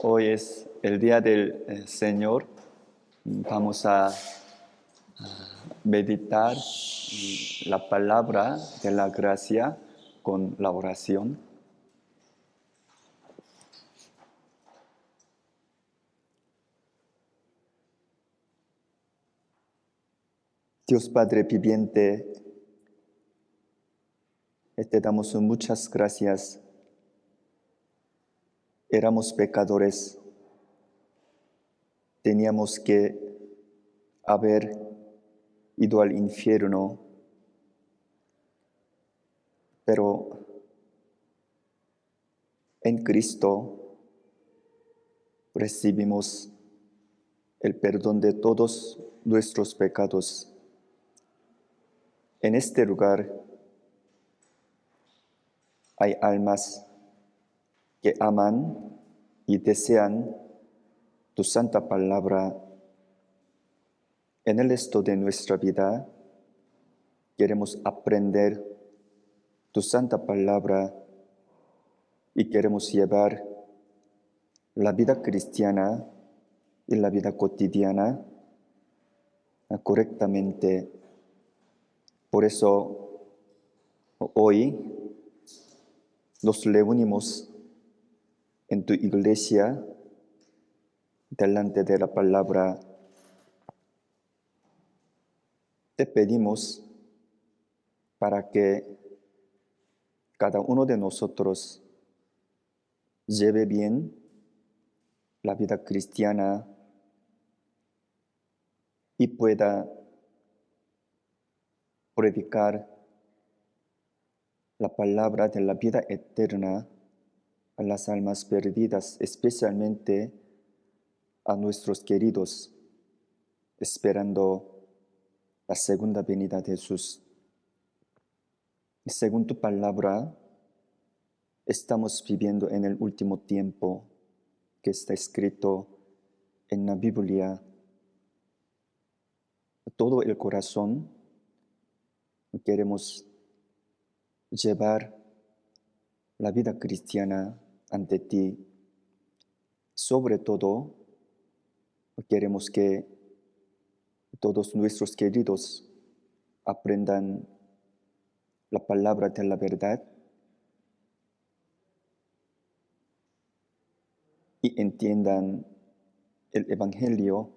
Hoy es el día del Señor. Vamos a meditar la palabra de la gracia con la oración. Dios Padre viviente, te damos muchas gracias. Éramos pecadores. Teníamos que haber ido al infierno, pero en Cristo recibimos el perdón de todos nuestros pecados. En este lugar hay almas que aman y desean tu santa palabra. En el resto de nuestra vida queremos aprender tu santa palabra y queremos llevar la vida cristiana y la vida cotidiana correctamente. Por eso hoy nos reunimos en tu iglesia delante de la palabra. Te pedimos para que cada uno de nosotros lleve bien la vida cristiana y pueda predicar la palabra de la vida eterna a las almas perdidas, especialmente a nuestros queridos, esperando la segunda venida de Jesús. Y según tu palabra, estamos viviendo en el último tiempo que está escrito en la Biblia. Todo el corazón queremos llevar la vida cristiana ante ti. Sobre todo, queremos que todos nuestros queridos aprendan la palabra de la verdad y entiendan el Evangelio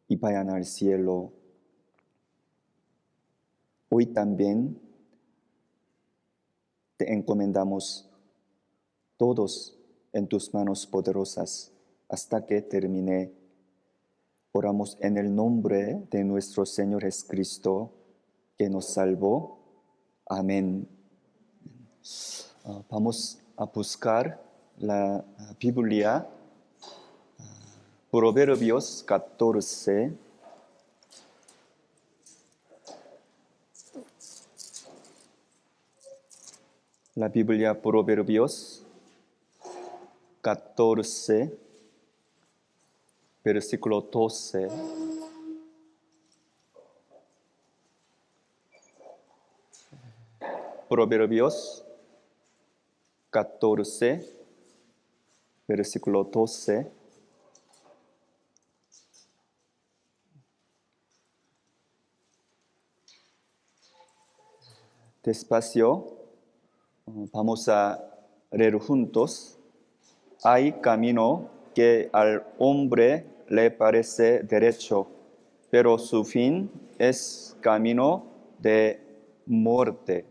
y vayan al cielo. Hoy también te encomendamos todos en tus manos poderosas hasta que termine. Oramos en el nombre de nuestro Señor Jesucristo, que nos salvó. Amén. Vamos a buscar la Biblia, Proverbios 14. La Biblia, Proverbios 14, versículo 12. Proverbios 14, versículo 12. Despacio, vamos a leer juntos. Hay camino que al hombre le parece derecho, pero su fin es camino de muerte.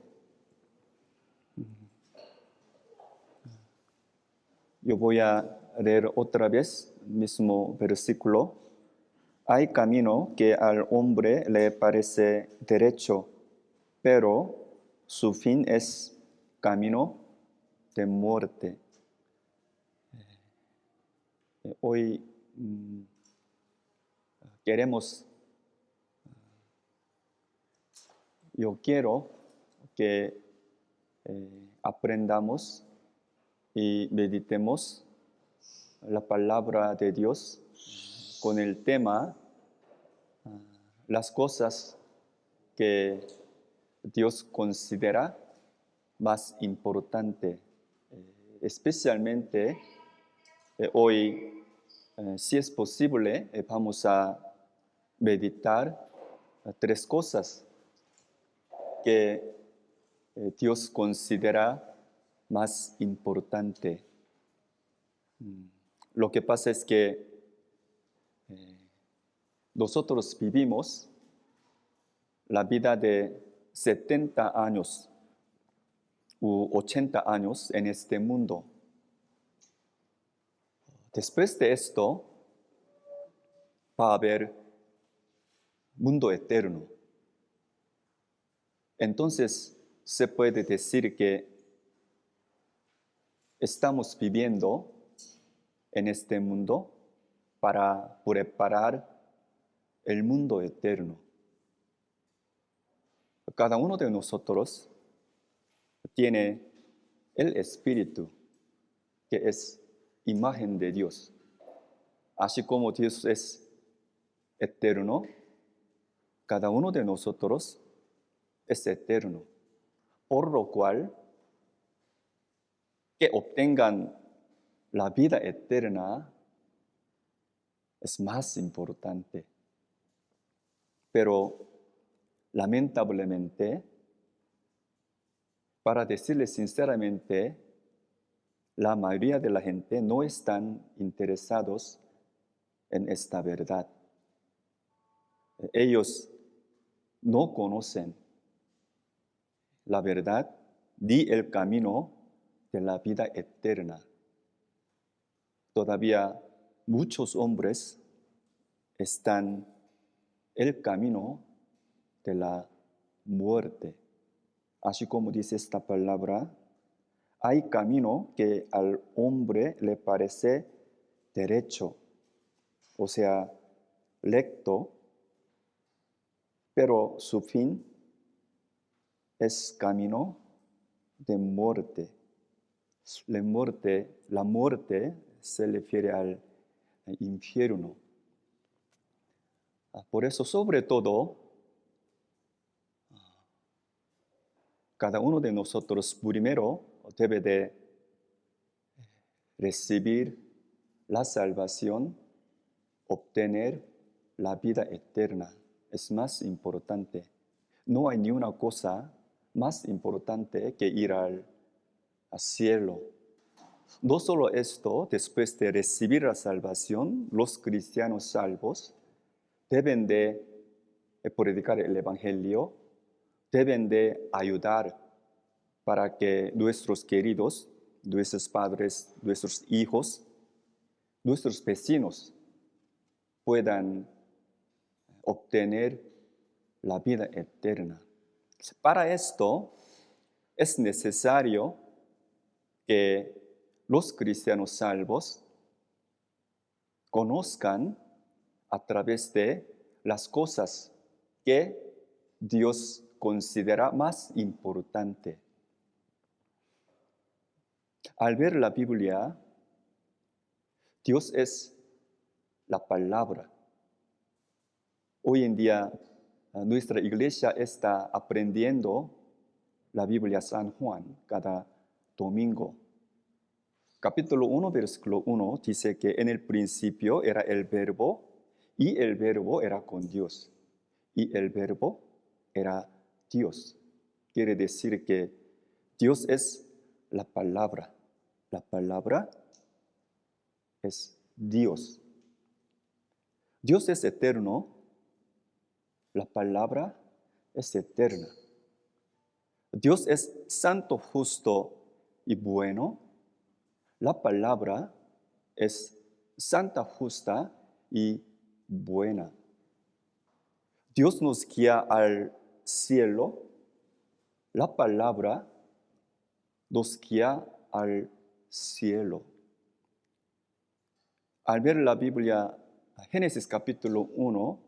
Yo voy a leer otra vez el mismo versículo. Hay camino que al hombre le parece derecho, pero su fin es camino de muerte. Hoy yo quiero que aprendamos y meditemos la palabra de Dios con el tema las cosas que Dios considera más importante, especialmente Hoy, si es posible, vamos a meditar tres cosas que Dios considera más importante. Lo que pasa es que nosotros vivimos la vida de 70 años u 80 años en este mundo. Después de esto, va a haber mundo eterno. Entonces, se puede decir que estamos viviendo en este mundo para preparar el mundo eterno. Cada uno de nosotros tiene el Espíritu, que es imagen de Dios. Así como Dios es eterno, cada uno de nosotros es eterno. Por lo cual, que obtengan la vida eterna es más importante. Pero, lamentablemente, para decirles sinceramente, la mayoría de la gente no están interesados en esta verdad. Ellos no conocen la verdad ni el camino de la vida eterna. Todavía muchos hombres están en el camino de la muerte. Así como dice esta palabra, hay camino que al hombre le parece derecho, o sea, recto, pero su fin es camino de muerte. La muerte se refiere al infierno. Por eso, sobre todo, cada uno de nosotros primero debe de recibir la salvación, obtener la vida eterna. Es más importante. No hay ni una cosa más importante que ir al cielo. No solo esto, después de recibir la salvación, los cristianos salvos deben de predicar el Evangelio, deben de ayudar para que nuestros queridos, nuestros padres, nuestros hijos, nuestros vecinos puedan obtener la vida eterna. Para esto es necesario que los cristianos salvos conozcan a través de las cosas que Dios considera más importante. Al ver la Biblia, Dios es la palabra. Hoy en día, nuestra iglesia está aprendiendo la Biblia San Juan cada domingo. Capítulo 1, versículo 1 dice que en el principio era el Verbo y el Verbo era con Dios y el Verbo era Dios. Quiere decir que Dios es la palabra. La palabra es Dios. Dios es eterno. La palabra es eterna. Dios es santo, justo y bueno. La palabra es santa, justa y buena. Dios nos guía al cielo. La palabra nos guía al cielo. Al ver la Biblia, Génesis capítulo 1,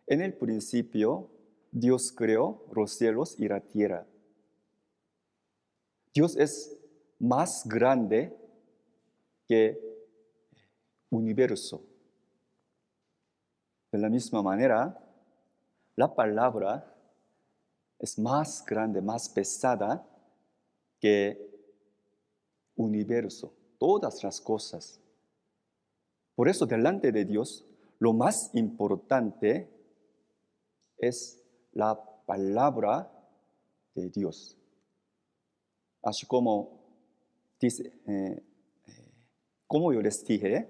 en el principio Dios creó los cielos y la tierra. Dios es más grande que universo. De la misma manera, la palabra es más grande, más pesada que universo. Todas las cosas Por eso delante de Dios, lo más importante es la palabra de Dios. Así como dice, como yo les dije,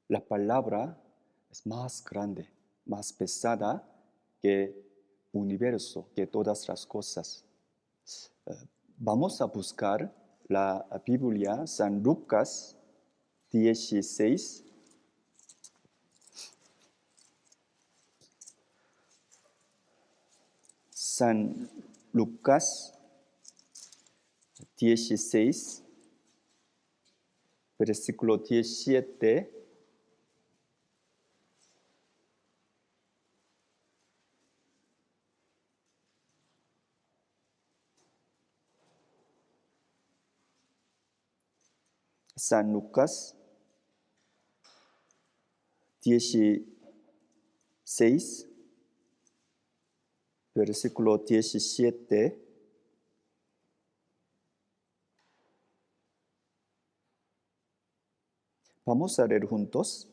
la palabra es más grande, más pesada que el universo, que todas las cosas. Vamos a buscar la Biblia, San Lucas 16. San Lucas 16, versículo 17. San Lucas 16, versículo 17. Vamos a leer juntos.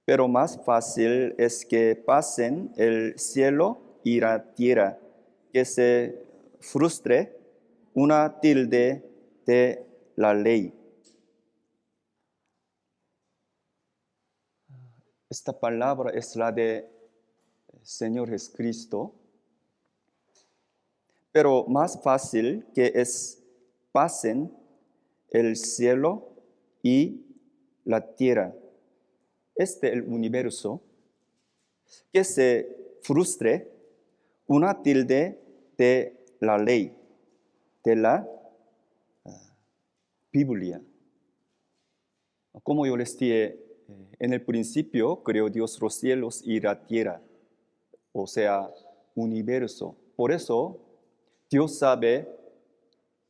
Pero más fácil es que pasen el cielo y la tierra, que se frustre una tilde de la ley. Esta palabra es la de Señor Jesucristo. Pero más fácil que es pasen el cielo y la tierra, el universo, que se frustre una tilde de la ley, de la Biblia. Como yo les dije, en el principio creó Dios los cielos y la tierra, o sea, universo. Por eso Dios sabe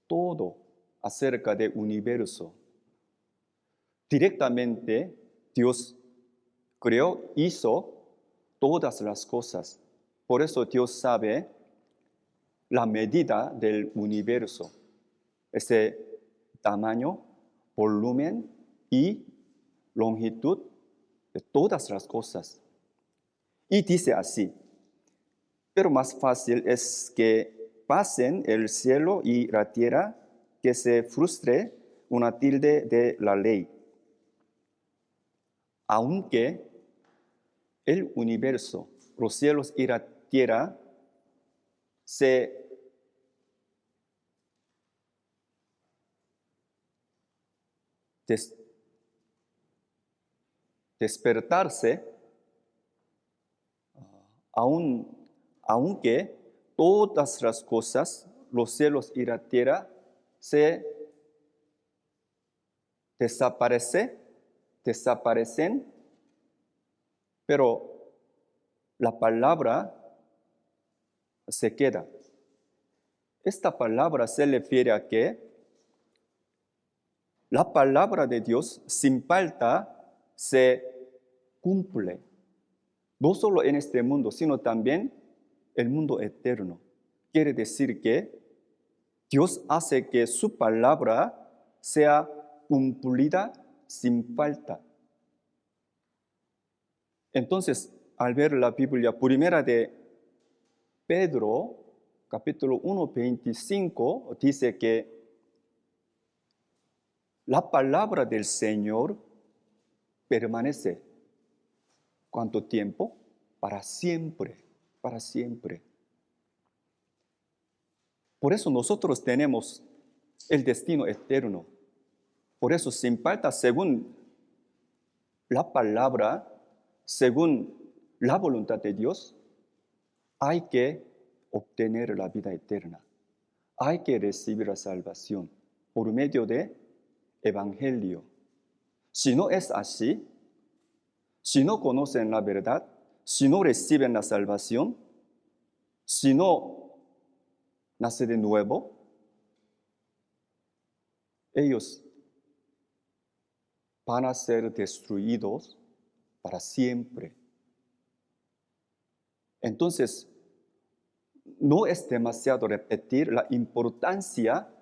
todo acerca del universo. Directamente Dios creó, hizo todas las cosas. Por eso Dios sabe la medida del universo, ese tamaño, volumen y longitud de todas las cosas. Y dice así, pero más fácil es que pasen el cielo y la tierra, que se frustre una tilde de la ley. Aunque el universo, los cielos y la tierra se despertarse, aunque todas las cosas, los cielos y la tierra, se desaparecen, pero la palabra se queda. Esta palabra se refiere a que la palabra de Dios sin falta se cumple, no solo en este mundo, sino también el mundo eterno. Quiere decir que Dios hace que su palabra sea cumplida sin falta. Entonces, al ver la Biblia, primera de Pedro, capítulo 1, 25, dice que la palabra del Señor permanece. ¿Cuánto tiempo? Para siempre, para siempre. Por eso nosotros tenemos el destino eterno. Por eso, sin falta, según la palabra, según la voluntad de Dios, hay que obtener la vida eterna. Hay que recibir la salvación por medio de evangelio. Si no es así, si no conocen la verdad, si no reciben la salvación, si no nacen de nuevo, ellos van a ser destruidos para siempre. Entonces, no es demasiado repetir la importancia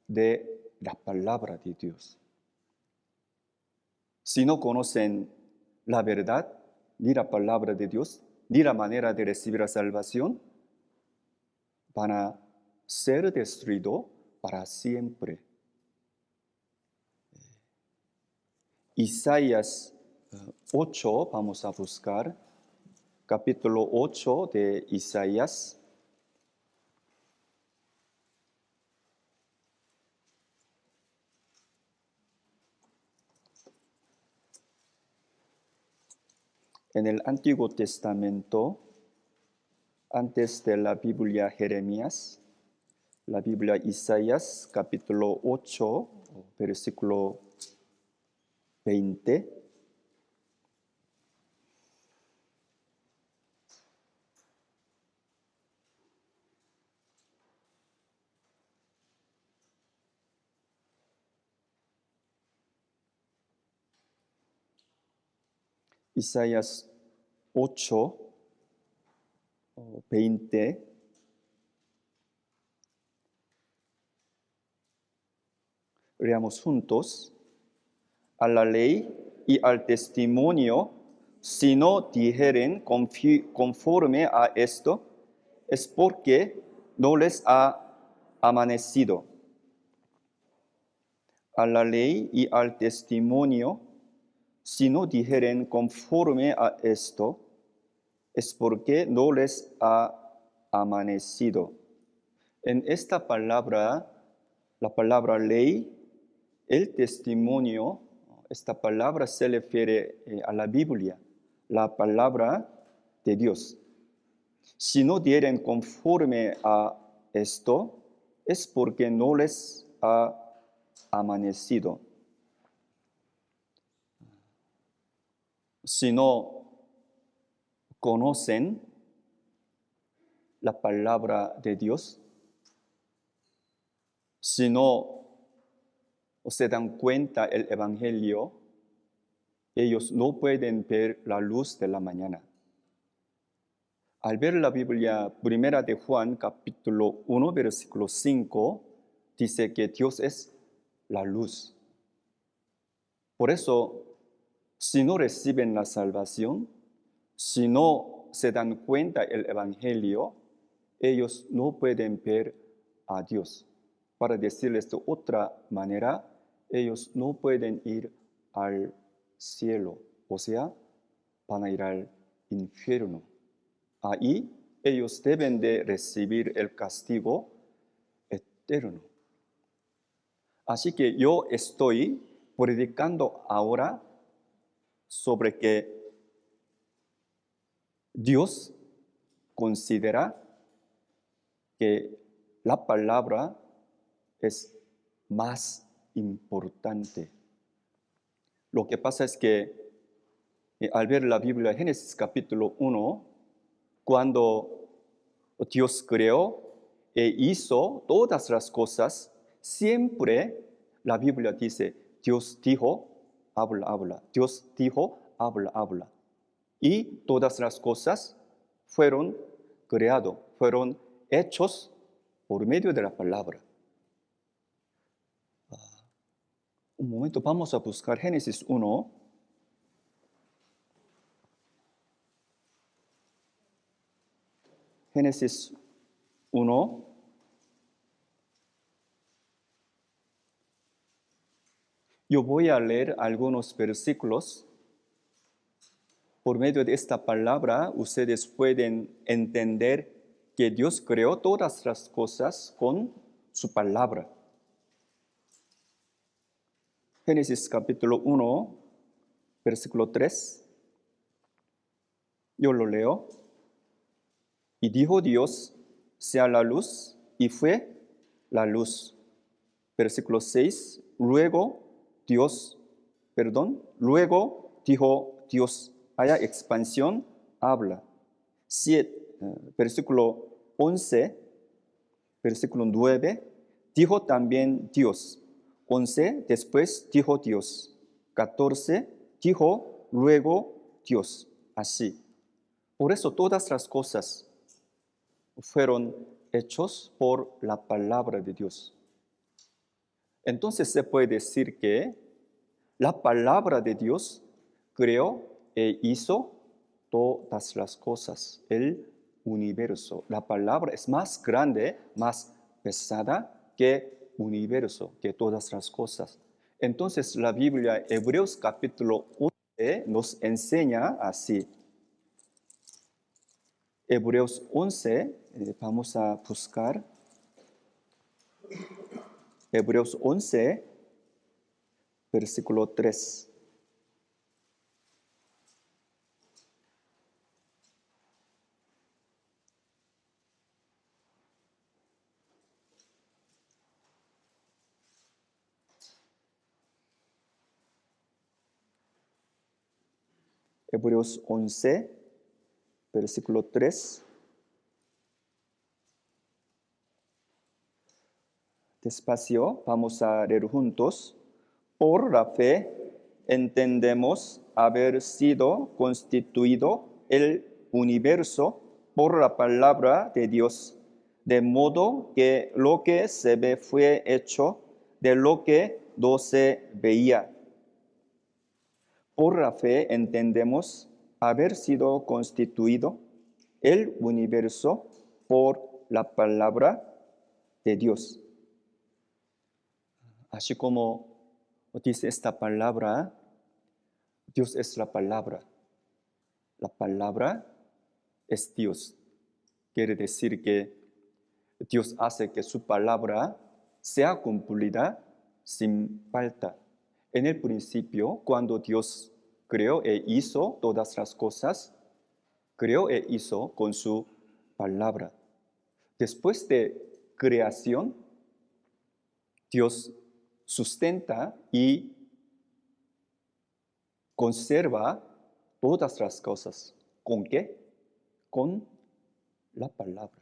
de la palabra de Dios. si no conocen la verdad, ni la palabra de Dios, ni la manera de recibir la salvación, van a ser destruidos para siempre. Isaías 8, vamos a buscar, capítulo 8 de Isaías. En el Antiguo Testamento, antes de la Biblia Jeremías, la Biblia Isaías, capítulo 8, versículo 20. Isaías 8, 20. Leamos juntos. A la ley y al testimonio, si no dijeren conforme a esto, es porque no les ha amanecido. A la ley y al testimonio, si no dijeren conforme a esto, es porque no les ha amanecido. En esta palabra, la palabra ley, el testimonio, esta palabra se refiere a la Biblia, la palabra de Dios. Si no dieren conforme a esto, es porque no les ha amanecido. Si no conocen la palabra de Dios, si no se dan cuenta el Evangelio, ellos no pueden ver la luz de la mañana. Al ver la Biblia, primera de Juan, capítulo 1, versículo 5, dice que Dios es la luz. Por eso, si no reciben la salvación, si no se dan cuenta el Evangelio, ellos no pueden ver a Dios. Para decirles de otra manera, ellos no pueden ir al cielo, o sea, van a ir al infierno. Ahí ellos deben de recibir el castigo eterno. Así que yo estoy predicando ahora sobre que Dios considera que la palabra es más importante. Lo que pasa es que al ver la Biblia, Génesis capítulo 1, cuando Dios creó e hizo todas las cosas, siempre la Biblia dice, Dios dijo, habla, habla. Dios dijo, habla, habla. Y todas las cosas fueron creadas, fueron hechos por medio de la palabra. Un momento, vamos a buscar Génesis 1. Génesis 1. Yo voy a leer algunos versículos. Por medio de esta palabra, ustedes pueden entender que Dios creó todas las cosas con su palabra. Génesis capítulo 1, versículo 3. Yo lo leo. Y dijo Dios, sea la luz, y fue la luz. Versículo 6. Luego dijo Dios, haya expansión, habla. Versículo 11, versículo 9, dijo también Dios. 11, después dijo Dios. 14, dijo luego Dios. Así. Por eso todas las cosas fueron hechos por la palabra de Dios. Entonces se puede decir que la palabra de Dios creó e hizo todas las cosas, el universo. La palabra es más grande, más pesada que universo, que todas las cosas. Entonces la Biblia, Hebreos capítulo 11, nos enseña así. Hebreos 11, vamos a buscar. Hebreos 11, versículo 3. Hebreos 11, versículo 3. Despacio, vamos a leer juntos. Por la fe entendemos haber sido constituido el universo por la palabra de Dios, de modo que lo que se ve fue hecho de lo que no se veía. Por la fe entendemos haber sido constituido el universo por la palabra de Dios. Así como dice esta palabra, Dios es la palabra. La palabra es Dios. Quiere decir que Dios hace que su palabra sea cumplida sin falta. En el principio, cuando Dios creó e hizo todas las cosas, creó e hizo con su palabra. Después de creación, Dios sustenta y conserva todas las cosas. ¿Con qué? Con la palabra.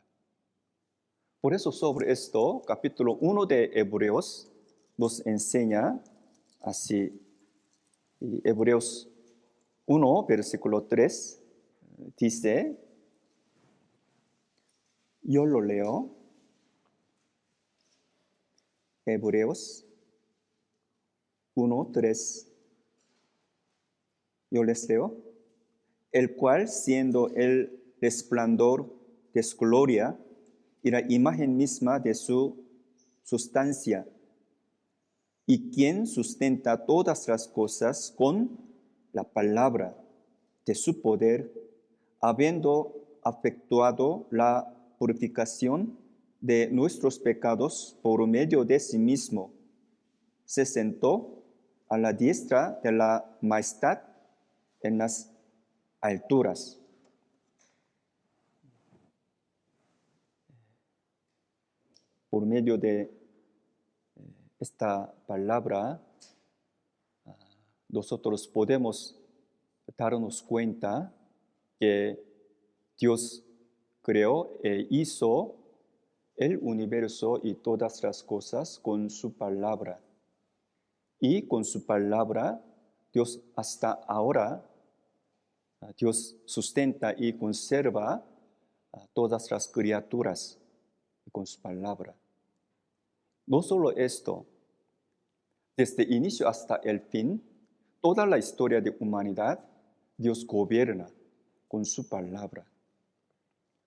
Por eso sobre esto, capítulo 1 de Hebreos nos enseña así. Y Hebreos 1, versículo 3, dice, yo lo leo, Hebreos 1, 3, yo les leo, el cual siendo el resplandor de su gloria y la imagen misma de su sustancia, y quien sustenta todas las cosas con la palabra de su poder, habiendo efectuado la purificación de nuestros pecados por medio de sí mismo, se sentó a la diestra de la majestad en las alturas. Por medio de esta palabra, nosotros podemos darnos cuenta que Dios creó e hizo el universo y todas las cosas con su palabra. Y con su palabra, Dios hasta ahora, Dios sustenta y conserva a todas las criaturas con su palabra. No solo esto, desde el inicio hasta el fin, toda la historia de humanidad, Dios gobierna con su palabra.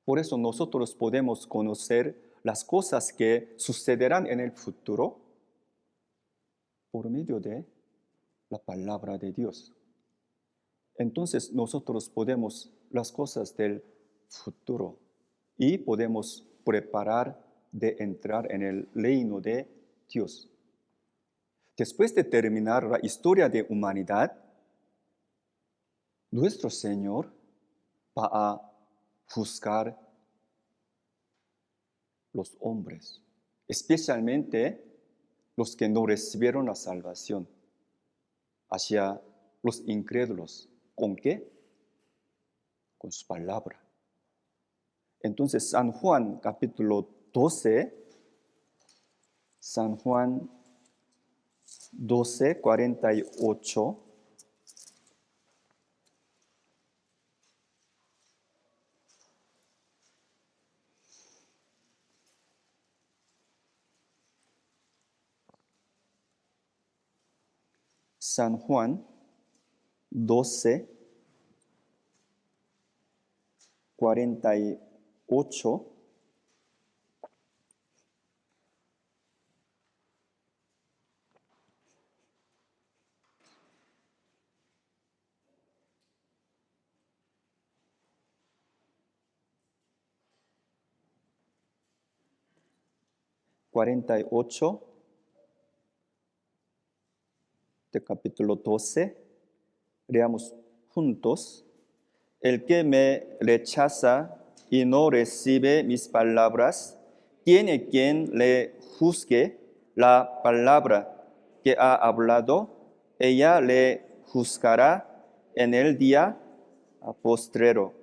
Por eso nosotros podemos conocer las cosas que sucederán en el futuro por medio de la palabra de Dios. Entonces nosotros podemos las cosas del futuro y podemos preparar de entrar en el reino de Dios. Después de terminar la historia de humanidad, nuestro Señor va a juzgar los hombres, especialmente los que no recibieron la salvación, hacia los incrédulos. ¿Con qué? Con su palabra. Entonces, San Juan capítulo 12, San Juan 12, 48. San Juan 12, 48. De capítulo 12, leamos juntos. El que me rechaza y no recibe mis palabras, tiene quien le juzgue. La palabra que ha hablado, ella le juzgará en el día postrero.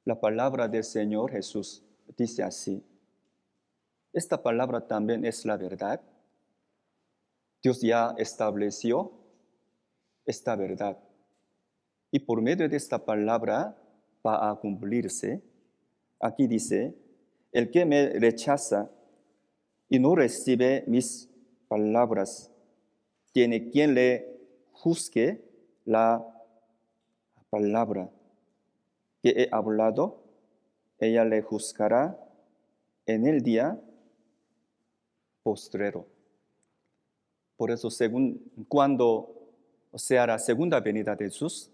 La palabra del Señor Jesús dice así. Esta palabra también es la verdad. Dios ya estableció esta verdad. Y por medio de esta palabra va a cumplirse. Aquí dice, el que me rechaza y no recibe mis palabras, tiene quien le juzgue. La palabra que he hablado, ella le juzgará en el día postrero. Por eso, cuando sea la segunda venida de Jesús,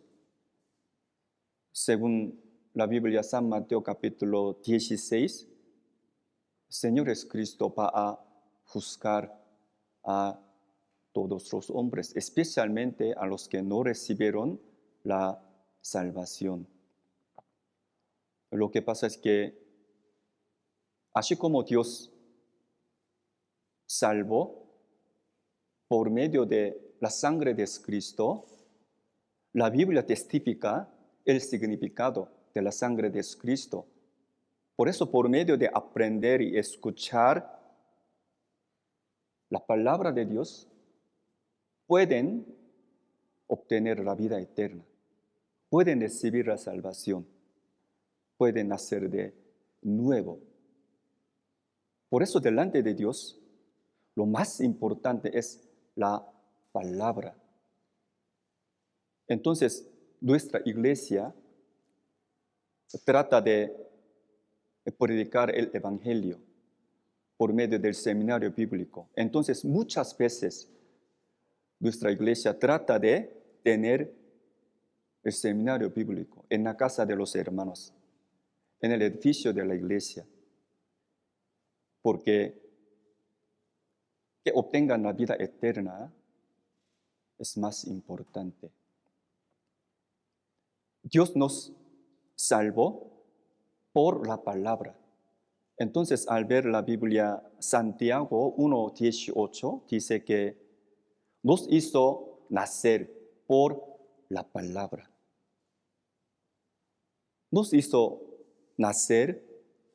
según la Biblia, San Mateo capítulo 16, el Señor Jesucristo va a juzgar a todos los hombres, especialmente a los que no recibieron la salvación. Lo que pasa es que, así como Dios salvó por medio de la sangre de Cristo, la Biblia testifica el significado de la sangre de Cristo. Por eso, por medio de aprender y escuchar la palabra de Dios, pueden obtener la vida eterna, pueden recibir la salvación, pueden nacer de nuevo. Por eso, delante de Dios, lo más importante es la palabra. Entonces, nuestra iglesia trata de predicar el Evangelio por medio del seminario bíblico. Entonces, muchas veces nuestra iglesia trata de tener el seminario bíblico en la casa de los hermanos, en el edificio de la iglesia, porque que obtengan la vida eterna es más importante. Dios nos salvó por la palabra. Entonces, al ver la Biblia, Santiago 1:18 dice que nos hizo nacer por la palabra. Nos hizo nacer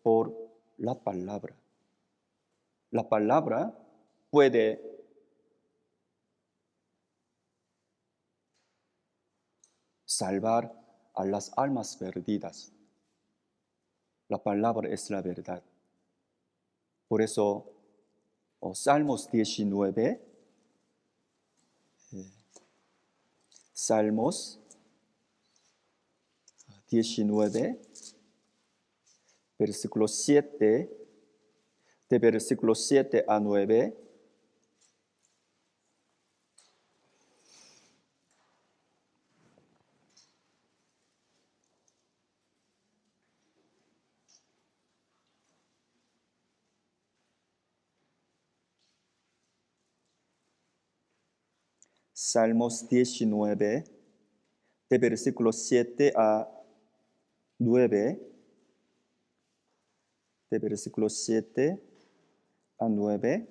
por la palabra. La palabra puede salvar a las almas perdidas. La palabra es la verdad. Por eso, Salmos 19, Salmos 19, versículo 7, de versículo 7 a 9, Salmos 19, de versículo 7 a 9, de versículo 7 a 9.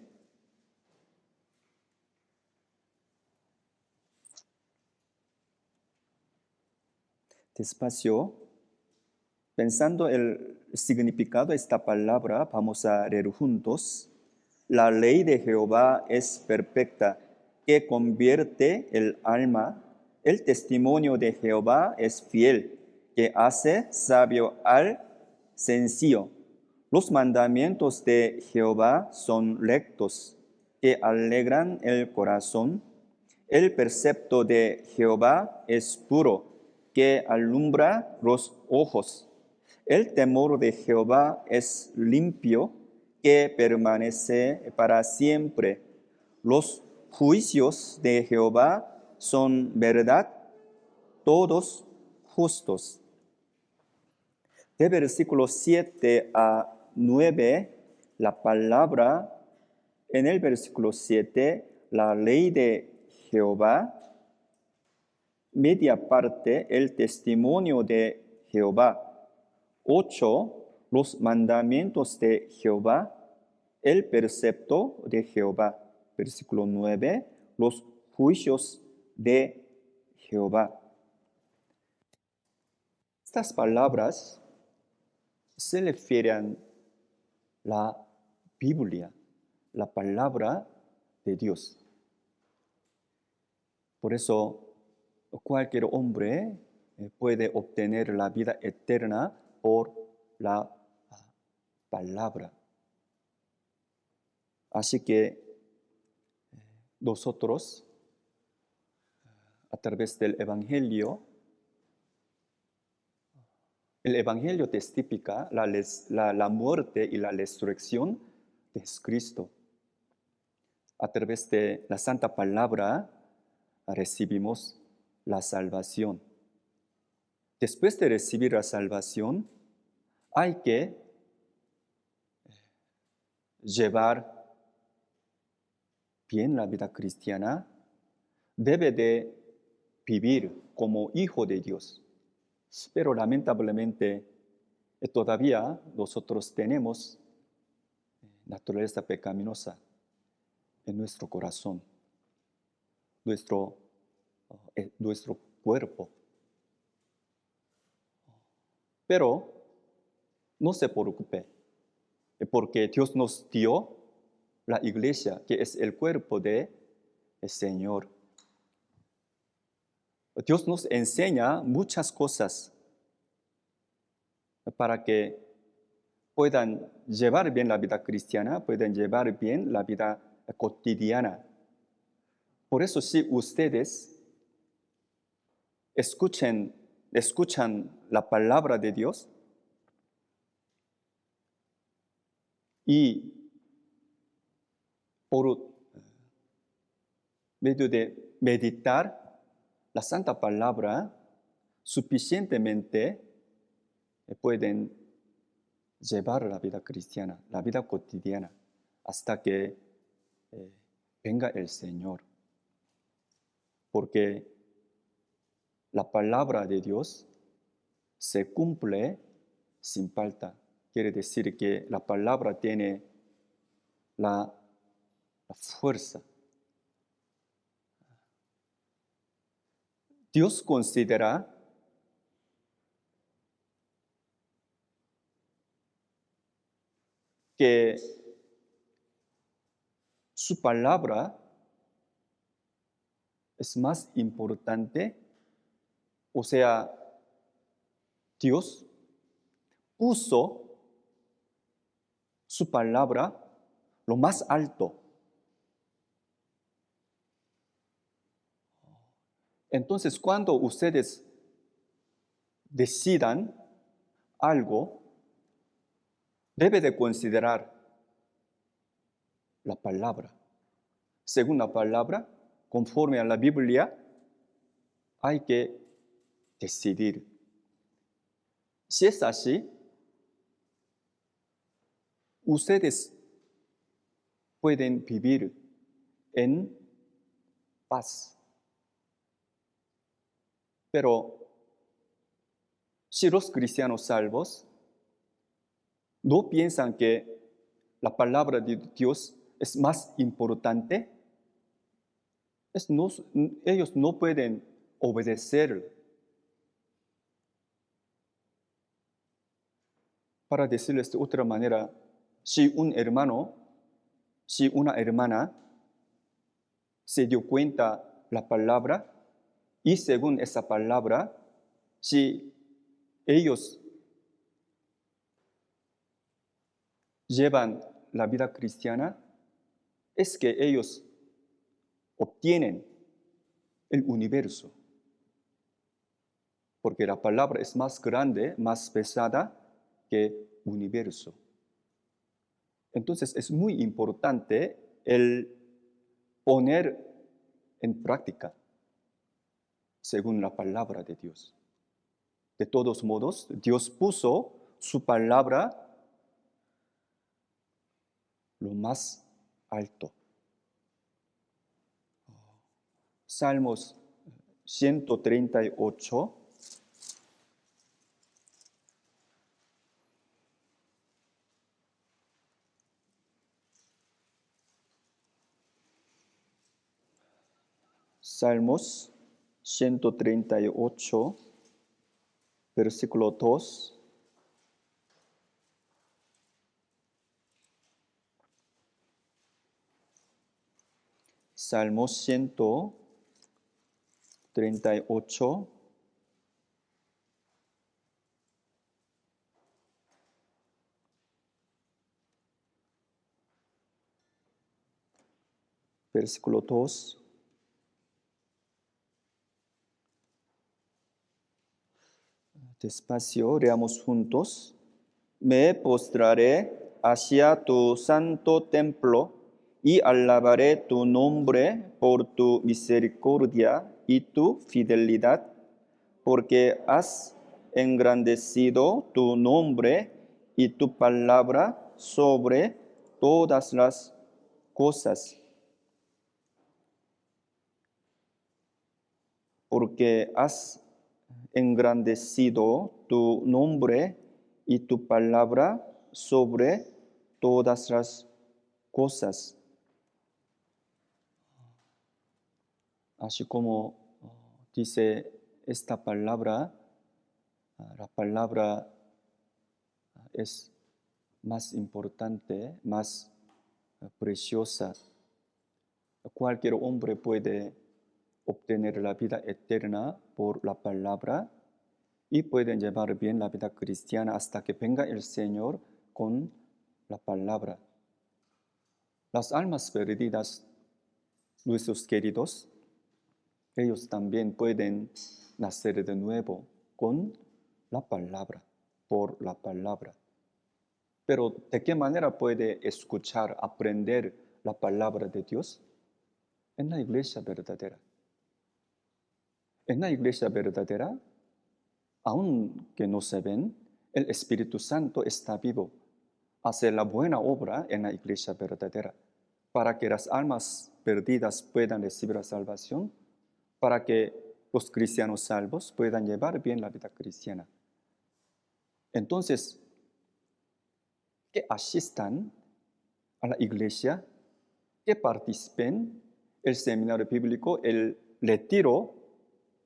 Despacio, pensando el significado de esta palabra, vamos a leer juntos. La ley de Jehová es perfecta, que convierte el alma. El testimonio de Jehová es fiel, que hace sabio al sencillo. Los mandamientos de Jehová son rectos, que alegran el corazón. El precepto de Jehová es puro, que alumbra los ojos. El temor de Jehová es limpio, que permanece para siempre. Los juicios de Jehová son verdad, todos justos. De versículo 7 a 9, la palabra, en el versículo 7, la ley de Jehová, media parte, el testimonio de Jehová. 8, los mandamientos de Jehová, el precepto de Jehová. Versículo 9, los juicios de Jehová. Estas palabras se refieren a la Biblia, la palabra de Dios. Por eso, cualquier hombre puede obtener la vida eterna por la palabra. Así que nosotros, a través del Evangelio, el Evangelio testifica la muerte y la resurrección de Jesucristo. A través de la Santa Palabra recibimos la salvación. Después de recibir la salvación, hay que llevar bien la vida cristiana, debe de vivir como hijo de Dios. Pero lamentablemente todavía nosotros tenemos naturaleza pecaminosa en nuestro corazón, nuestro cuerpo. Pero no se preocupe, porque Dios nos dio la iglesia, que es el cuerpo del Señor. Dios nos enseña muchas cosas para que puedan llevar bien la vida cristiana, puedan llevar bien la vida cotidiana. Por eso, si ustedes escuchan la palabra de Dios y por medio de meditar la Santa Palabra, suficientemente pueden llevar la vida cristiana, la vida cotidiana, hasta que venga el Señor. Porque la palabra de Dios se cumple sin falta. Quiere decir que la palabra tiene la fuerza. Dios considera que su palabra es más importante, o sea, Dios puso su palabra lo más alto. Entonces, cuando ustedes decidan algo, debe de considerar la palabra. Según la palabra, conforme a la Biblia, hay que decidir. Si es así, ustedes pueden vivir en paz. Pero si los cristianos salvos no piensan que la palabra de Dios es más importante, ellos no pueden obedecer. Para decirles de otra manera, si un hermano, si una hermana se dio cuenta la palabra y según esa palabra, si ellos llevan la vida cristiana, es que ellos obtienen el universo. Porque la palabra es más grande, más pesada que universo. Entonces es muy importante el poner en práctica según la palabra de Dios. De todos modos, Dios puso su palabra lo más alto. Salmos 138. Salmos 138, versículo 2. Salmos 138, versículo 2. Despacio, leamos juntos. Me postraré hacia tu santo templo y alabaré tu nombre por tu misericordia y tu fidelidad, porque has engrandecido tu nombre y tu palabra sobre todas las cosas. Porque has engrandecido tu nombre y tu palabra sobre todas las cosas. Así como dice esta palabra, la palabra es más importante, más preciosa. Cualquier hombre puede obtener la vida eterna por la palabra y pueden llevar bien la vida cristiana hasta que venga el Señor con la palabra. Las almas perdidas, nuestros queridos, ellos también pueden nacer de nuevo con la palabra, por la palabra. Pero ¿de qué manera puede escuchar, aprender la palabra de Dios? En la iglesia verdadera. En la iglesia verdadera, aunque no se ven, el Espíritu Santo está vivo. Hace la buena obra en la iglesia verdadera para que las almas perdidas puedan recibir la salvación, para que los cristianos salvos puedan llevar bien la vida cristiana. Entonces, que asistan a la iglesia, que participen el seminario bíblico, el retiro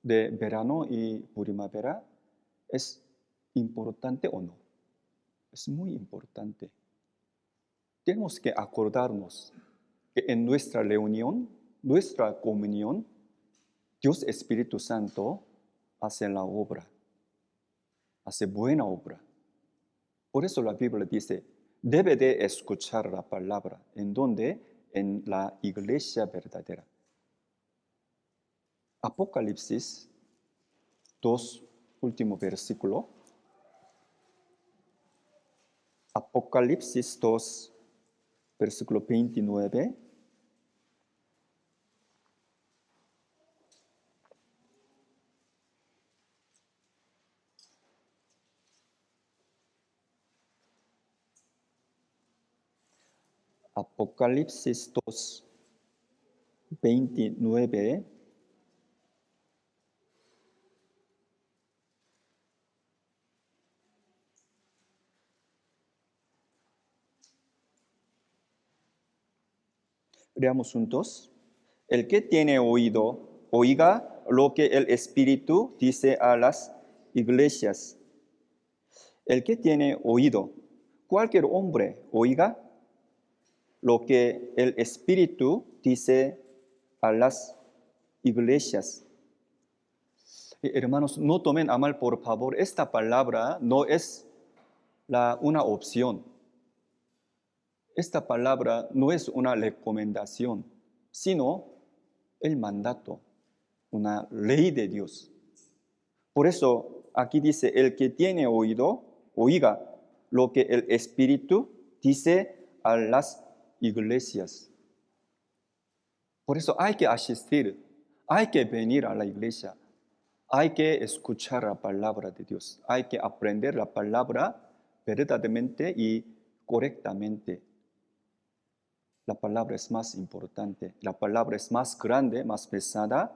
de verano y primavera, ¿es importante o no? Es muy importante. Tenemos que acordarnos que en nuestra reunión, nuestra comunión, Dios Espíritu Santo hace la obra, hace buena obra. Por eso la Biblia dice, debe de escuchar la palabra. ¿En dónde? En la iglesia verdadera. Apocalipsis 2, último versículo. Apocalipsis 2, versículo 29. Apocalipsis 2, 29. Leamos juntos. El que tiene oído, oiga lo que el Espíritu dice a las iglesias. El que tiene oído, cualquier hombre, oiga lo que el Espíritu dice a las iglesias. Hermanos, no tomen a mal, por favor, esta palabra no es una opción. Esta palabra no es una recomendación, sino el mandato, una ley de Dios. Por eso aquí dice, el que tiene oído, oiga lo que el Espíritu dice a las iglesias. Por eso hay que asistir, hay que venir a la iglesia, hay que escuchar la palabra de Dios, hay que aprender la palabra verdaderamente y correctamente. La palabra es más importante, la palabra es más grande, más pesada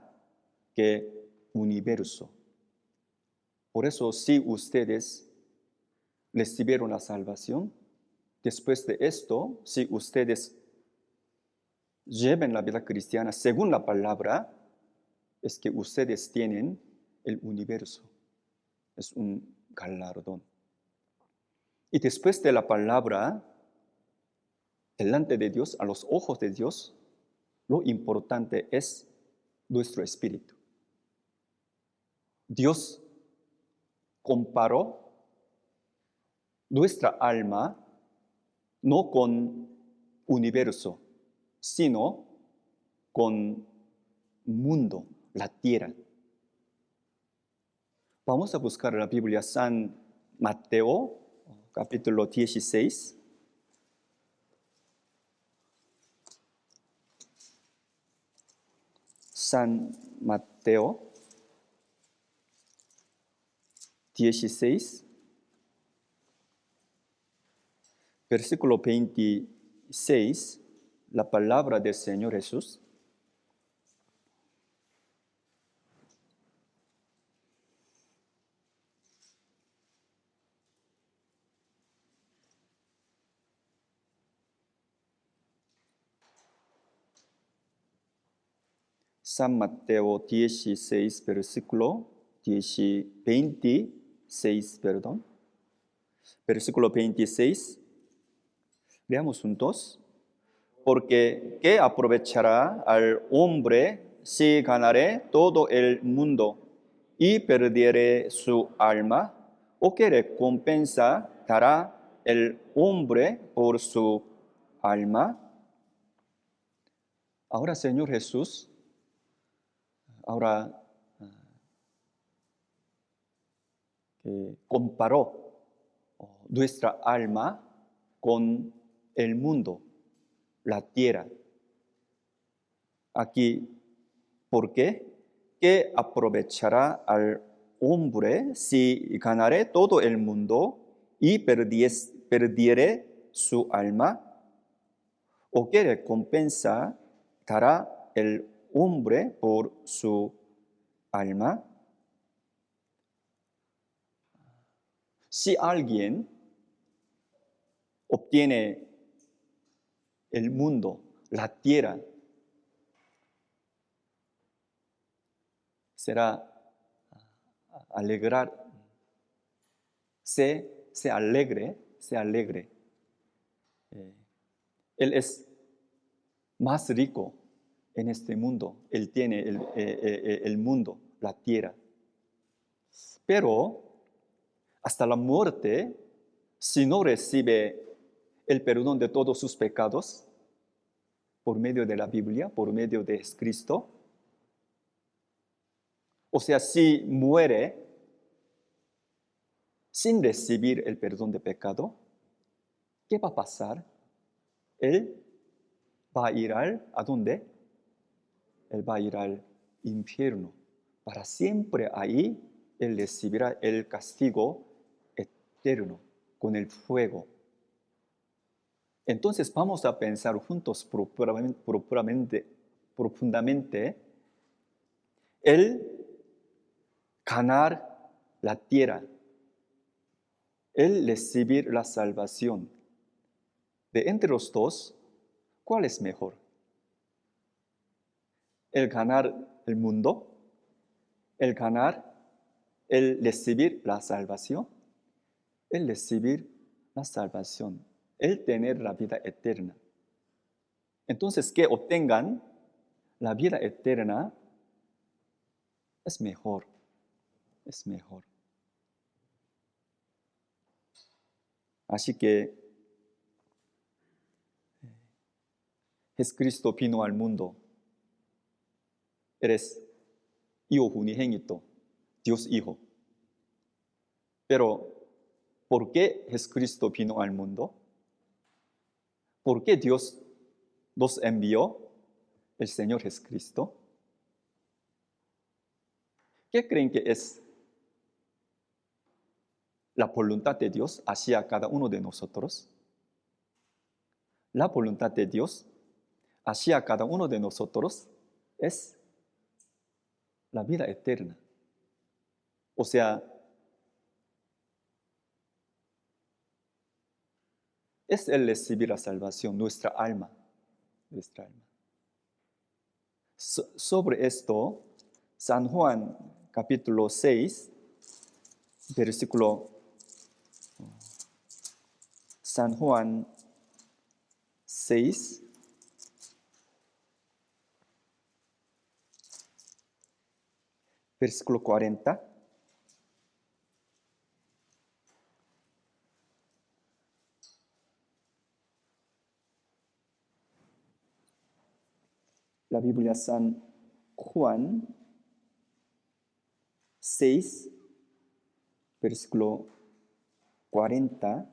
que universo. Por eso, si ustedes recibieron la salvación, después de esto, si ustedes lleven la vida cristiana según la palabra, es que ustedes tienen el universo. Es un galardón. Y después de la palabra, delante de Dios, a los ojos de Dios, lo importante es nuestro espíritu. Dios comparó nuestra alma no con universo, sino con mundo, la tierra. Vamos a buscar la Biblia San Mateo, capítulo 16. San Mateo 16, versículo 26, la palabra del Señor Jesús. San Mateo 16, versículo 26, perdón. Versículo 26. Veamos juntos. Porque ¿qué aprovechará al hombre si ganare todo el mundo y perdiere su alma? ¿O qué recompensa dará el hombre por su alma? Ahora, Señor Jesús, ahora comparó nuestra alma con el mundo, la tierra. Aquí, ¿por qué? ¿Qué aprovechará al hombre si ganare todo el mundo y perdiere su alma? ¿O qué recompensa dará el hombre por su alma? Si alguien obtiene el mundo, la tierra, será alegrar, se alegre. Él es más rico en este mundo. Él tiene el mundo, la tierra. Pero hasta la muerte, si no recibe el perdón de todos sus pecados, por medio de la Biblia, por medio de Cristo, o sea, si muere sin recibir el perdón de pecado, ¿qué va a pasar? Él va a ir ¿a dónde? Él va a ir al infierno. Para siempre ahí, él recibirá el castigo eterno con el fuego. Entonces vamos a pensar juntos profundamente, el ganar la tierra, el recibir la salvación. De entre los dos, ¿cuál es mejor? ¿El ganar el mundo? ¿El ganar, el recibir la salvación? El recibir la salvación, el tener la vida eterna. Entonces, que obtengan la vida eterna es mejor, es mejor. Así que Jesucristo vino al mundo. Él es Hijo unigénito, Dios Hijo. Pero, ¿por qué Jesucristo vino al mundo? ¿Por qué Dios nos envió el Señor Jesucristo? ¿Qué creen que es la voluntad de Dios hacia cada uno de nosotros? La voluntad de Dios hacia cada uno de nosotros es la vida eterna. O sea, es el recibir la salvación, nuestra alma. Nuestra alma. Sobre esto, San Juan capítulo 6, versículo San Juan 6, versículo 40. La Biblia San Juan 6, versículo 40.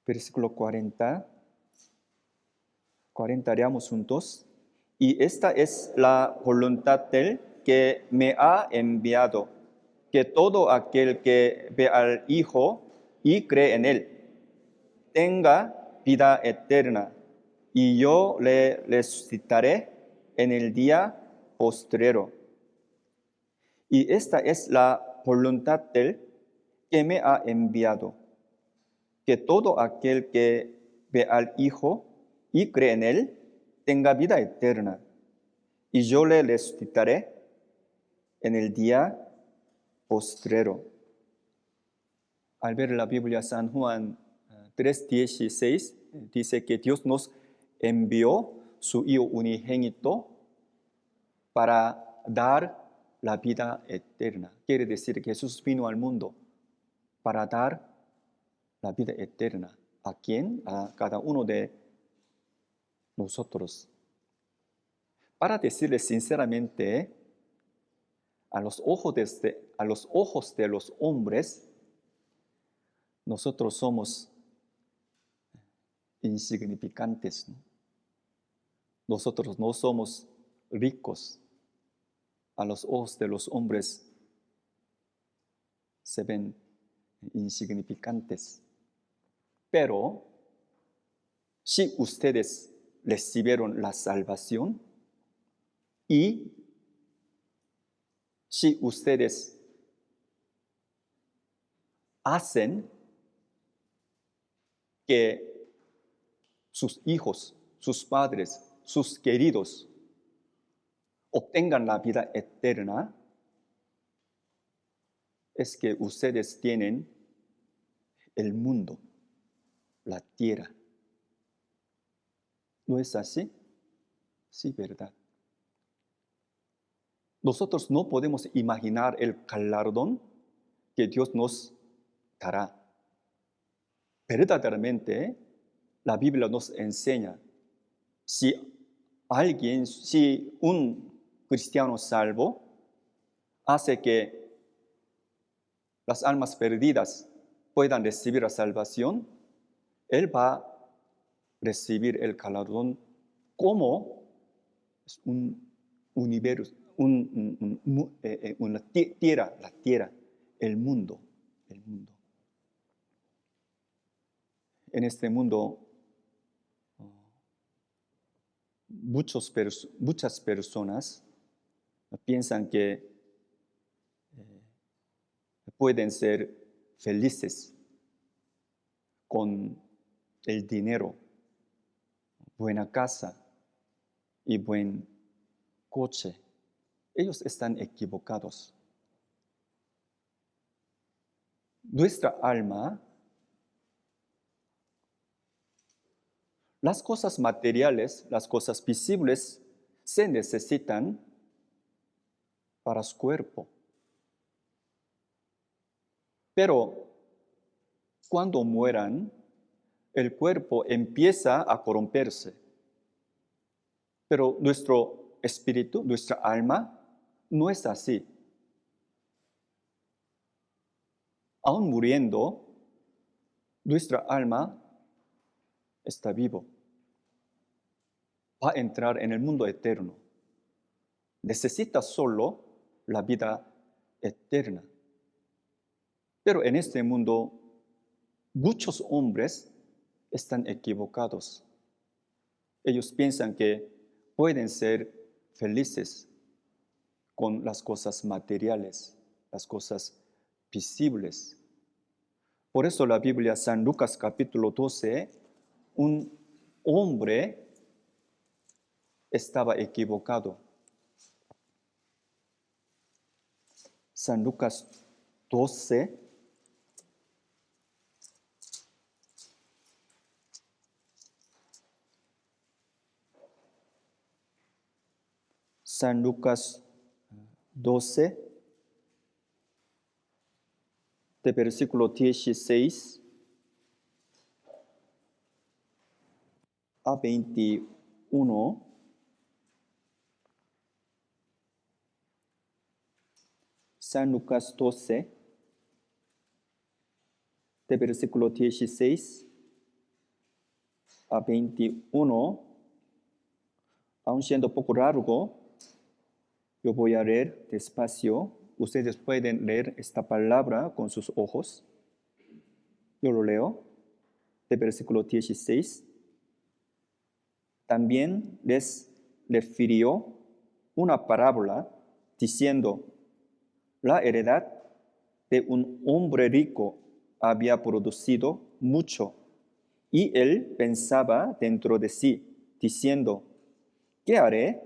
Versículo 40. 40 leamos juntos. Y esta es la voluntad del que me ha enviado, que todo aquel que ve al Hijo y cree en Él, tenga vida eterna, y yo le resucitaré en el día postrero. Y esta es la voluntad del que me ha enviado, que todo aquel que ve al Hijo y cree en Él, tenga vida eterna, y yo le resucitaré en el día postrero. Al ver la Biblia, San Juan 3:16 dice que Dios nos envió su Hijo unigénito para dar la vida eterna. Quiere decir que Jesús vino al mundo para dar la vida eterna. ¿A quién? A cada uno de nosotros. Para decirles sinceramente, a los ojos de los hombres, nosotros somos insignificantes, ¿no? Nosotros no somos ricos. A los ojos de los hombres se ven insignificantes. Pero si ustedes recibieron la salvación y si ustedes hacen que sus hijos, sus padres, sus queridos obtengan la vida eterna, es que ustedes tienen el mundo, la tierra. ¿No es así? Sí, ¿verdad? Nosotros no podemos imaginar el galardón que Dios nos dará. Verdaderamente, la Biblia nos enseña, si un cristiano salvo hace que las almas perdidas puedan recibir la salvación, él va a recibir el galardón como un universo, una tierra, la tierra, el mundo. En este mundo, muchas personas piensan que pueden ser felices con el dinero, buena casa y buen coche. Ellos están equivocados. Nuestra alma, las cosas materiales, las cosas visibles, se necesitan para su cuerpo. Pero cuando mueran, el cuerpo empieza a corromperse, pero nuestro espíritu, nuestra alma, no es así. Aún muriendo, nuestra alma está vivo. Va a entrar en el mundo eterno. Necesita solo la vida eterna. Pero en este mundo, muchos hombres están equivocados. Ellos piensan que pueden ser felices con las cosas materiales, las cosas visibles. Por eso la Biblia, San Lucas capítulo 12, un hombre estaba equivocado. San Lucas 12, San Lucas 12, de versículo 16 a 21. San Lucas 12, de versículo 16 a 21, aun siendo poco largo, yo voy a leer despacio. Ustedes pueden leer esta palabra con sus ojos. Yo lo leo, de versículo 16. También les refirió una parábola diciendo: la heredad de un hombre rico había producido mucho, y él pensaba dentro de sí, diciendo: ¿qué haré?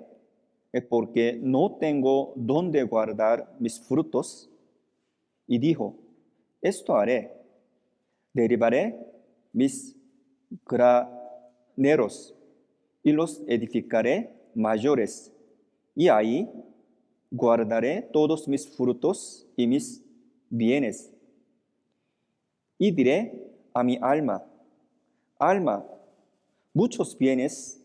Porque no tengo dónde guardar mis frutos. Y dijo: esto haré, derribaré mis graneros y los edificaré mayores, y ahí guardaré todos mis frutos y mis bienes. Y diré a mi alma: alma, muchos bienes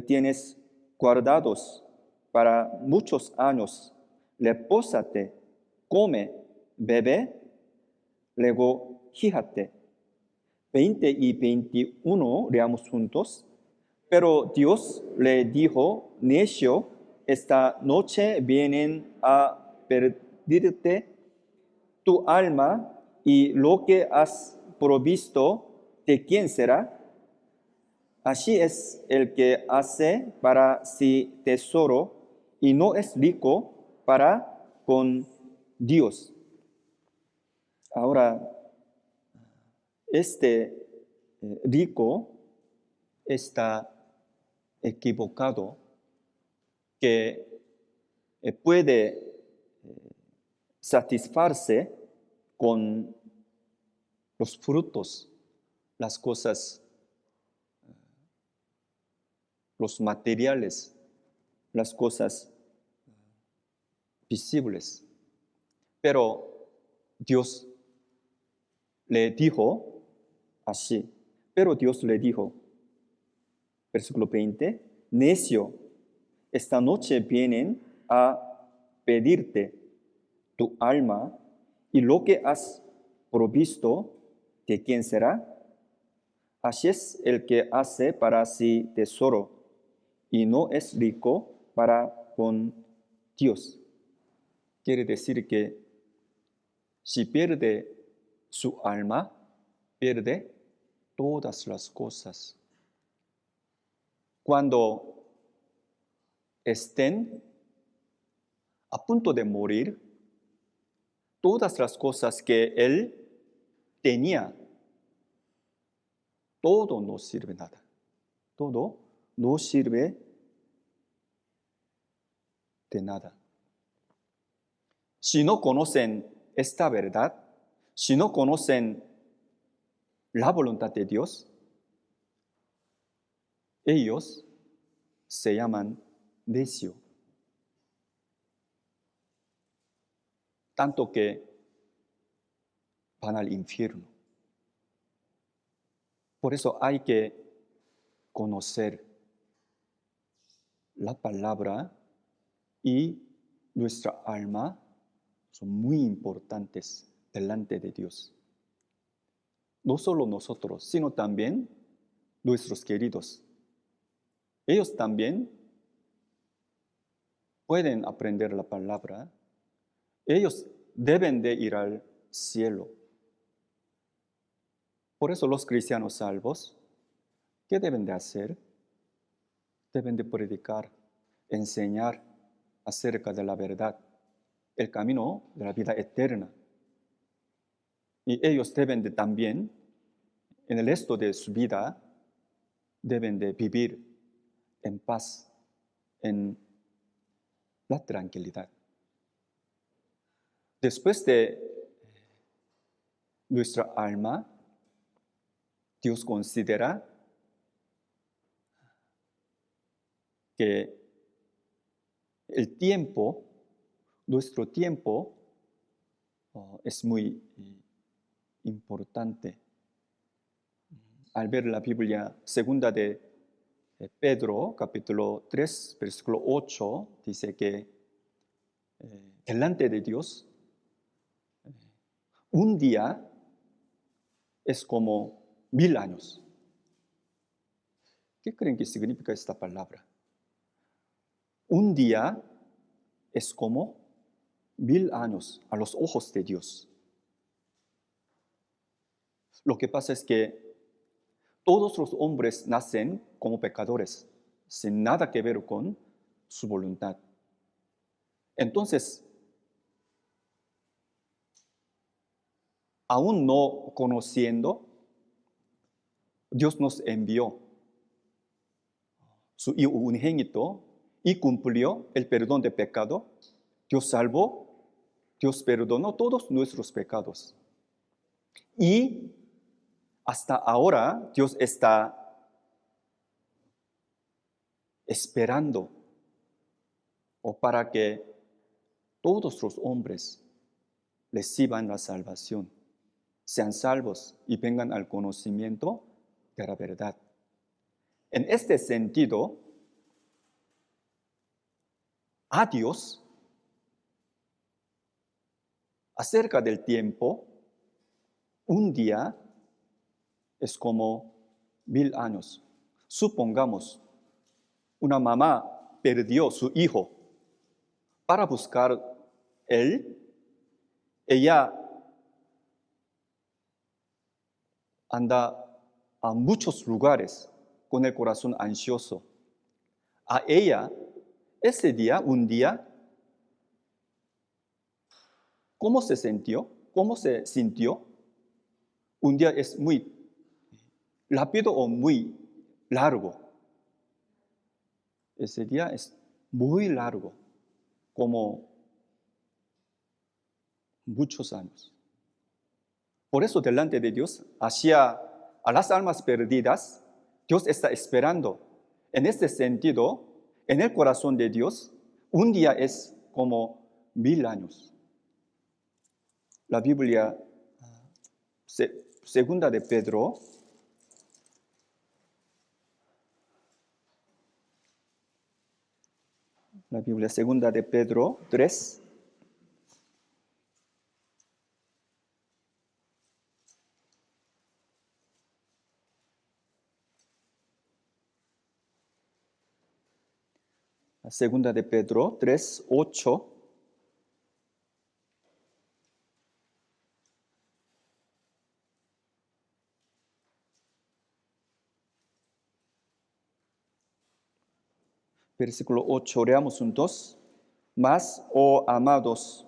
tienes guardados para muchos años. Repósate, come, bebe, regocíjate. 20 y 21, leamos juntos. Pero Dios le dijo: necio, esta noche vienen a pedirte tu alma, y lo que has provisto, ¿de quién será? Así es el que hace para sí tesoro y no es rico para con Dios. Ahora, este rico está equivocado, que puede satisfarse con los frutos, las cosas, los materiales, las cosas visibles. Pero Dios le dijo así. Pero Dios le dijo, versículo 20, necio, esta noche vienen a pedirte tu alma, y lo que has provisto, ¿de quién será? Así es el que hace para sí tesoro y no es rico para con Dios. Quiere decir que si pierde su alma, pierde todas las cosas. Cuando estén a punto de morir, todas las cosas que él tenía, todo no sirve nada. Todo no sirve de nada. Si no conocen esta verdad, si no conocen la voluntad de Dios, ellos se llaman necio. Tanto que van al infierno. Por eso hay que conocer la palabra y nuestra alma son muy importantes delante de Dios. No solo nosotros, sino también nuestros queridos. Ellos también pueden aprender la palabra. Ellos deben de ir al cielo. Por eso los cristianos salvos, ¿qué deben de hacer? Deben de predicar, enseñar acerca de la verdad, el camino de la vida eterna. Y ellos deben de también, en el resto de su vida, deben de vivir en paz, en la tranquilidad. Después de nuestra alma, Dios considera que el tiempo, nuestro tiempo, es muy importante. Al ver la Biblia, segunda de Pedro, capítulo 3, versículo 8, dice que delante de Dios, un día es como 1000 años. ¿Qué creen que significa esta palabra? Un día es como 1000 años a los ojos de Dios. Lo que pasa es que todos los hombres nacen como pecadores, sin nada que ver con su voluntad. Entonces, aún no conociendo, Dios nos envió su Hijo unigénito y cumplió el perdón de pecado. Dios salvó, Dios perdonó todos nuestros pecados. Y hasta ahora Dios está esperando para que todos los hombres reciban la salvación, sean salvos y vengan al conocimiento de la verdad. En este sentido, a Dios, acerca del tiempo, un día es como 1000 años. Supongamos, una mamá perdió su hijo para buscar él. Ella anda a muchos lugares con el corazón ansioso. A ella, ese día, un día, ¿cómo se sintió? ¿Cómo se sintió? Un día es muy rápido o muy largo. Ese día es muy largo, como muchos años. Por eso delante de Dios, hacia a las almas perdidas, Dios está esperando. En este sentido, en el corazón de Dios, un día es como 1000 años. La Biblia, segunda de Pedro, la Biblia segunda de Pedro 3, la segunda de Pedro 3, 8. Versículo 8, leamos juntos. Mas, oh amados,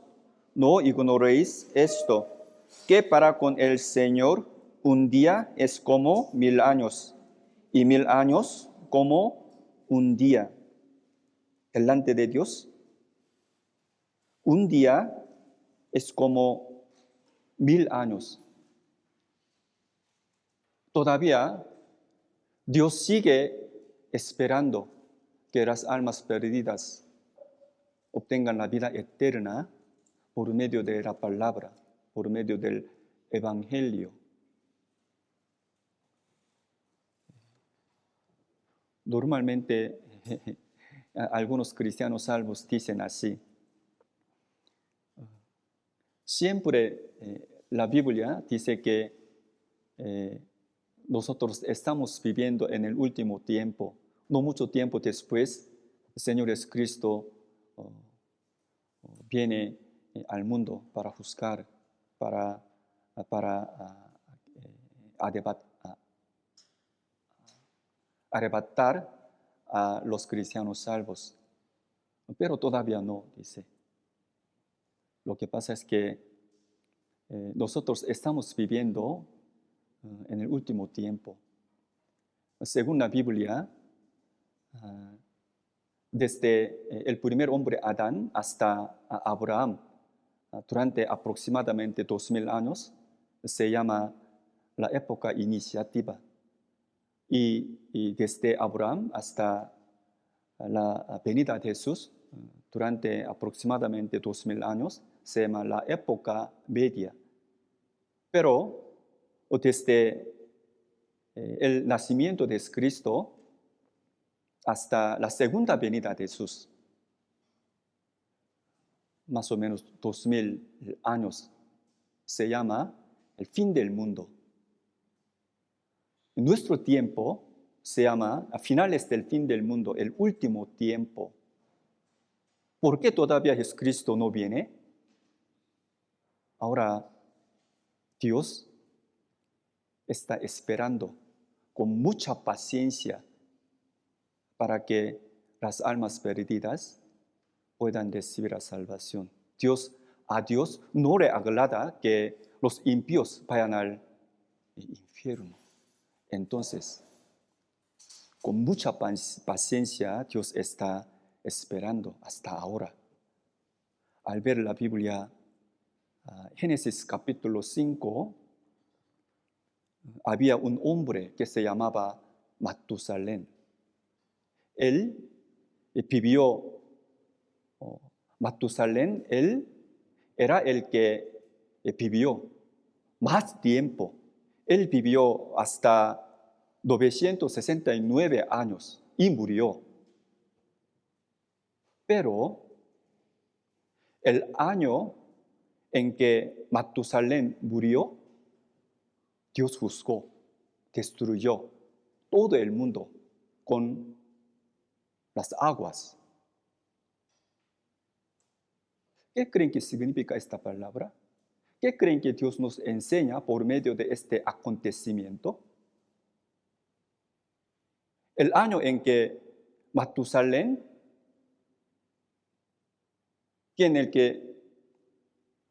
no ignoréis esto, que para con el Señor un día es como 1000 años, y 1000 años como un día. Delante de Dios, un día es como 1000 años. Todavía Dios sigue esperando que las almas perdidas obtengan la vida eterna por medio de la palabra, por medio del Evangelio. Normalmente algunos cristianos salvos dicen así. Siempre la Biblia dice que nosotros estamos viviendo en el último tiempo. No mucho tiempo después, el Señor Jesucristo viene al mundo para juzgar, para arrebatar a los cristianos salvos. Pero todavía no, dice. Lo que pasa es que nosotros estamos viviendo en el último tiempo. Según la Biblia, desde el primer hombre Adán hasta Abraham, durante aproximadamente 2000 años, se llama la época iniciativa. Y desde Abraham hasta la venida de Jesús, durante aproximadamente 2000 años, se llama la época media. Pero desde el nacimiento de Cristo hasta la segunda venida de Jesús, más o menos 2000 años, se llama el fin del mundo. En nuestro tiempo se llama, a finales del fin del mundo, el último tiempo. ¿Por qué todavía Jesucristo no viene? Ahora, Dios está esperando con mucha paciencia para que las almas perdidas puedan recibir la salvación. A Dios no le agrada que los impíos vayan al infierno. Entonces, con mucha paciencia, Dios está esperando hasta ahora. Al ver la Biblia, Génesis capítulo 5, había un hombre que se llamaba Matusalén. Él vivió, Matusalén, él era el que vivió más tiempo. Él vivió hasta 969 años y murió. Pero el año en que Matusalén murió, Dios juzgó, destruyó todo el mundo con las aguas. ¿Qué creen que significa esta palabra? ¿Qué creen que Dios nos enseña por medio de este acontecimiento? El año en que Matusalén, en el que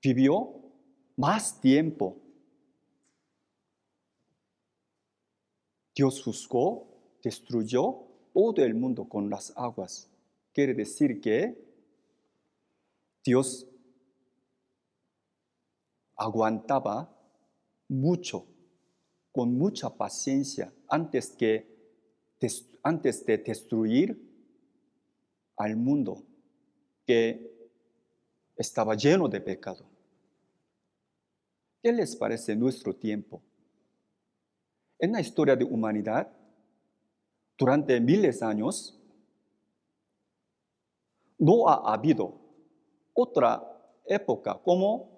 vivió más tiempo, Dios juzgó, destruyó todo el mundo con las aguas. Quiere decir que Dios aguantaba mucho, con mucha paciencia, antes de destruir al mundo que estaba lleno de pecado. ¿Qué les parece nuestro tiempo? En la historia de humanidad, durante miles de años, no ha habido otra época como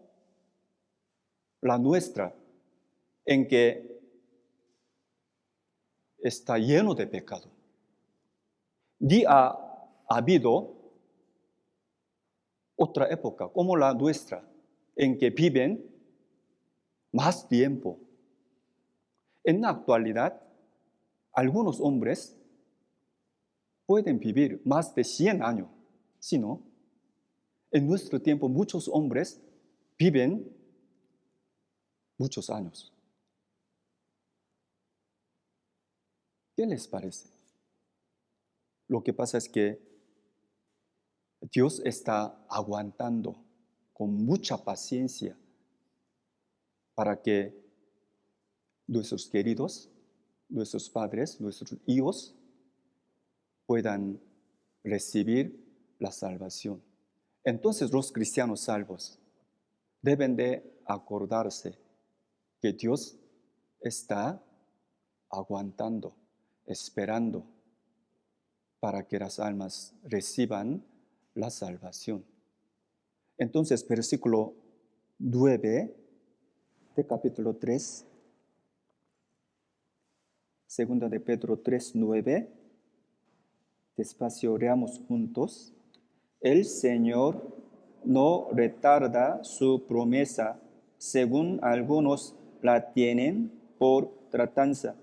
la nuestra, en que está lleno de pecado. Ni ha habido otra época como la nuestra, en que viven más tiempo. En la actualidad, algunos hombres pueden vivir más de 100 años, si no, en nuestro tiempo muchos hombres viven muchos años. ¿Qué les parece? Lo que pasa es que Dios está aguantando con mucha paciencia para que nuestros queridos, nuestros padres, nuestros hijos puedan recibir la salvación. Entonces los cristianos salvos deben de acordarse que Dios está aguantando, esperando para que las almas reciban la salvación. Entonces, versículo 9 de capítulo 3, segunda de Pedro 3:9, despacio leamos juntos. El Señor no retarda su promesa, según algunos la tienen por tardanza,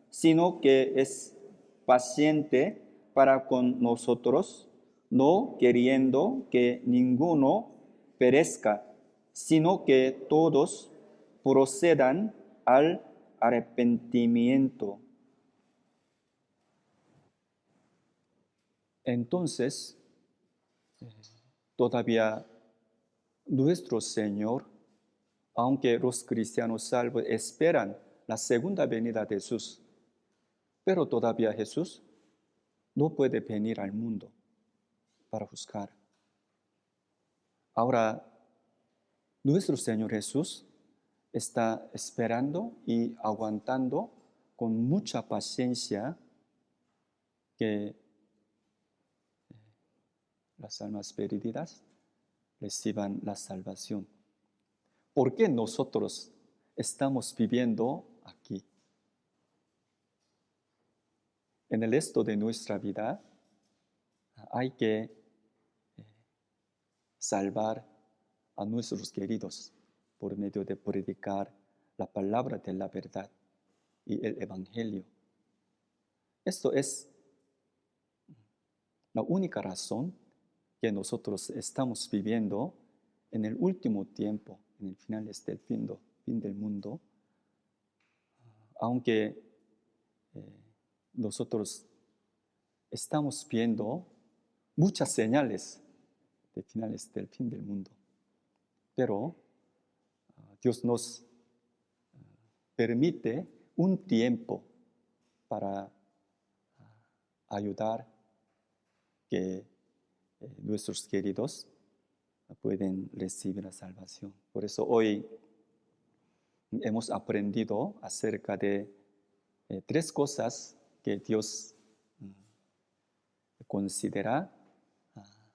sino que es paciente para con nosotros, no queriendo que ninguno perezca, sino que todos procedan al arrepentimiento. Entonces, todavía nuestro Señor, aunque los cristianos salvos esperan la segunda venida de Jesús, pero todavía Jesús no puede venir al mundo para juzgar. Ahora, nuestro Señor Jesús está esperando y aguantando con mucha paciencia que las almas perdidas reciban la salvación. ¿Por qué nosotros estamos viviendo aquí? En el resto de nuestra vida hay que salvar a nuestros queridos por medio de predicar la palabra de la verdad y el evangelio. Esto es la única razón que nosotros estamos viviendo en el último tiempo, en el final del fin del mundo, aunque nosotros estamos viendo muchas señales de finales del fin del mundo. Pero Dios nos permite un tiempo para ayudar que nuestros queridos pueden recibir la salvación. Por eso hoy hemos aprendido acerca de 3 cosas que Dios considera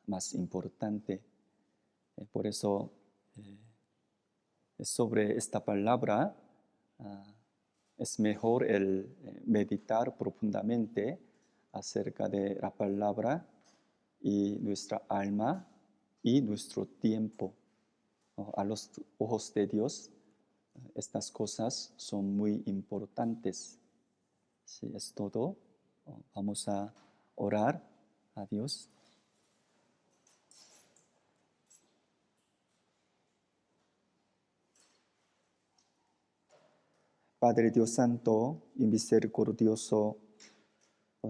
más importante. Por eso sobre esta palabra es mejor el meditar profundamente acerca de la palabra y nuestra alma y nuestro tiempo. A los ojos de Dios, estas cosas son muy importantes. Si es todo, vamos a orar a Dios. Padre Dios Santo y misericordioso,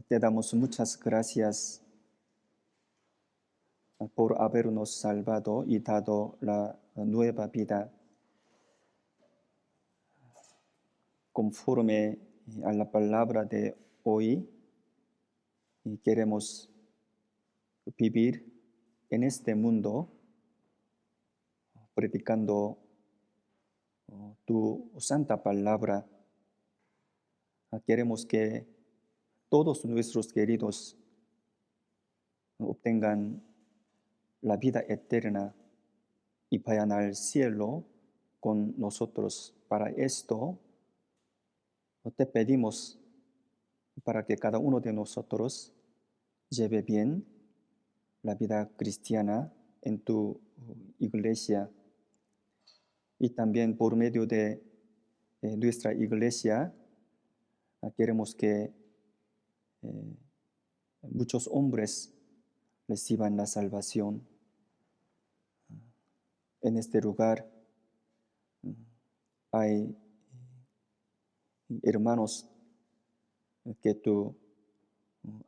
te damos muchas gracias por habernos salvado y dado la nueva vida. Conforme a la palabra de hoy, queremos vivir en este mundo predicando tu santa palabra. Queremos que todos nuestros queridos obtengan la vida eterna y vayan al cielo con nosotros. Para esto, te pedimos para que cada uno de nosotros lleve bien la vida cristiana en tu iglesia. Y también por medio de nuestra iglesia, queremos que muchos hombres reciban la salvación. En este lugar hay hermanos que tú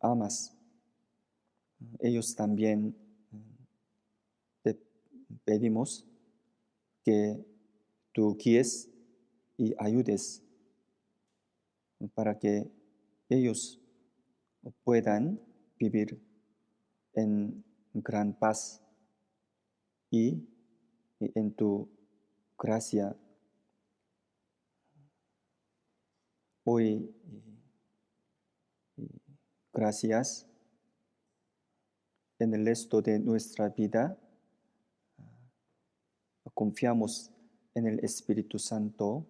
amas. Ellos también te pedimos que tú guíes y ayudes para que ellos puedan vivir en gran paz y en tu gracia. Hoy gracias. En el resto de nuestra vida, confiamos en el Espíritu Santo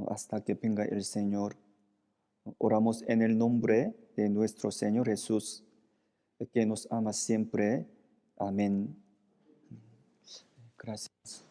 hasta que venga el Señor. Oramos en el nombre de nuestro Señor Jesús, que nos ama siempre. Amén. Gracias.